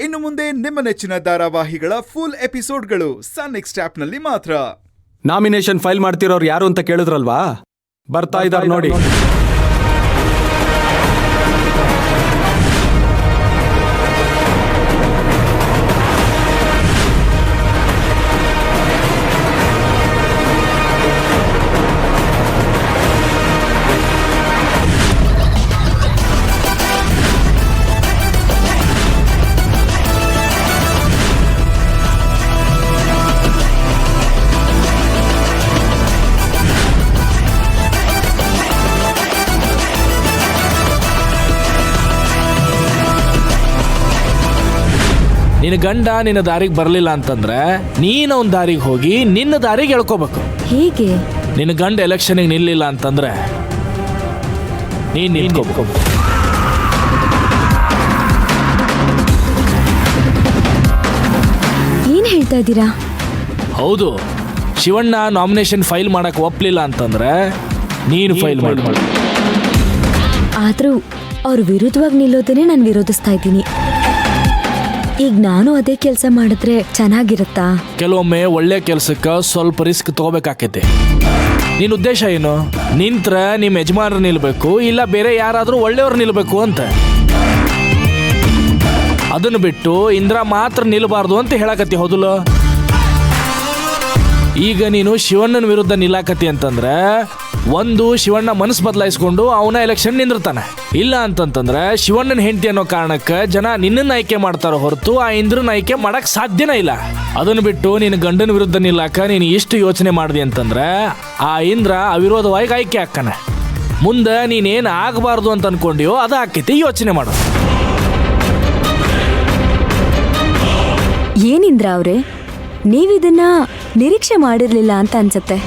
ಇನ್ನು ಮುಂದೆ ನಿಮ್ಮ ನೆಚ್ಚಿನ ಧಾರಾವಾಹಿಗಳ ಫುಲ್ ಎಪಿಸೋಡ್ಗಳು ಸನ್ ನೆಕ್ಸ್ಟ್ ಆಪ್ನಲ್ಲಿ ಮಾತ್ರ. ನಾಮಿನೇಷನ್ ಫೈಲ್ ಮಾಡ್ತಿರೋರು ಯಾರು ಅಂತ ಕೇಳಿದ್ರಲ್ವಾ, ಬರ್ತಾ ಇದ್ದಾರೆ ನೋಡಿ. ನಿನ್ನ ಗಂಡ ನಿನ್ನ ದಾರಿಗೆ ಬರಲಿಲ್ಲ ಅಂತಂದ್ರೆ ನೀನು ಅವನ ದಾರಿಗೆ ಹೋಗಿ ನಿನ್ನ ದಾರಿಗೆ ಎಳ್ಕೋಬೇಕು. ಹೇಗೆ? ನಿನ್ನ ಗಂಡ ಎಲೆಕ್ಷನ್ಗೆ ನಿಲ್ಲಿಲ್ಲ ಅಂತಂದ್ರೆ ನೀನು ನಿಲ್ಕೋಬೇಕು. ಏನ್ ಹೇಳ್ತಾ ಇದ್ದೀರಾ? ಹೌದು, ಶಿವಣ್ಣ ನಾಮಿನೇಷನ್ ಫೈಲ್ ಮಾಡಕ್ಕೆ ಒಪ್ಪಲಿಲ್ಲ ಅಂತಂದ್ರೆ ನೀನು ಫೈಲ್ ಮಾಡಿ. ಆದ್ರೂ ಅವ್ರ ವಿರುದ್ಧವಾಗಿ ನಿಲ್ಲೋದನ್ನೇ ನಾನು ವಿರೋಧಿಸ್ತಾ ಇದ್ದೀನಿ. ಈಗ ನಾನು ಅದೇ ಕೆಲಸ ಮಾಡಿದ್ರೆ ಚೆನ್ನಾಗಿರುತ್ತಾ? ಕೆಲವೊಮ್ಮೆ ಒಳ್ಳೆ ಕೆಲ್ಸಕ್ಕೆ ಸ್ವಲ್ಪ ರಿಸ್ಕ್ ತಗೋಬೇಕಾಕೈತಿ. ನಿನ್ನ ಉದ್ದೇಶ ಏನು? ನಿಂತ್ರ ನಿಮ್ಮ ಯಜಮಾನರು ನಿಲ್ಬೇಕು, ಇಲ್ಲ ಬೇರೆ ಯಾರಾದ್ರೂ ಒಳ್ಳೆಯವ್ರು ನಿಲ್ಬೇಕು ಅಂತ. ಅದನ್ನು ಬಿಟ್ಟು ಇಂದ್ರ ಮಾತ್ರ ನಿಲ್ಬಾರ್ದು ಅಂತ ಹೇಳಕತ್ತಿ, ಹೌದಲ್ಲ? ಈಗ ನೀನು ಶಿವಣ್ಣನ ವಿರುದ್ಧ ನಿಲ್ಲಾಕತ್ತಿ ಅಂತಂದ್ರೆ ಒಂದು, ಶಿವಣ್ಣ ಮನಸ್ಸು ಬದಲಾಯಿಸ್ಕೊಂಡು ಅವನ ಎಲೆಕ್ಷನ್ ನಿಂದಿರ್ತಾನೆ. ಇಲ್ಲ ಅಂತಂತಂದ್ರೆ ಶಿವಣ್ಣನ ಹೆಂಡತಿ ಅನ್ನೋ ಕಾರಣಕ್ಕೆ ಜನ ನಿನ್ನನ್ನು ಆಯ್ಕೆ ಮಾಡ್ತಾರೋ ಹೊರತು ಆ ಇಂದ್ರನ ಆಯ್ಕೆ ಮಾಡಕ್ ಸಾಧ್ಯನೇ ಇಲ್ಲ. ಅದನ್ನು ಬಿಟ್ಟು ನಿನ್ನ ಗಂಡನ ವಿರುದ್ಧ ನಿಲ್ಲಾಕ ನೀನು ಎಷ್ಟು ಯೋಚನೆ ಮಾಡಿದೆ ಅಂತಂದ್ರೆ ಆ ಇಂದ್ರ ಅವಿರೋಧವಾಗಿ ಆಯ್ಕೆ ಹಾಕ್ಕಾನೆ. ಮುಂದೆ ನೀನೇನು ಆಗಬಾರ್ದು ಅಂತ ಅನ್ಕೊಂಡಿಯೋ ಅದು ಆಕೈತಿ, ಯೋಚನೆ ಮಾಡು. ಏನಿಂದ್ರ ಅವ್ರೆ, ನೀವಿದನ್ನ ನಿರೀಕ್ಷೆ ಮಾಡಿರ್ಲಿಲ್ಲ ಅಂತ ಅನ್ಸತ್ತೆ.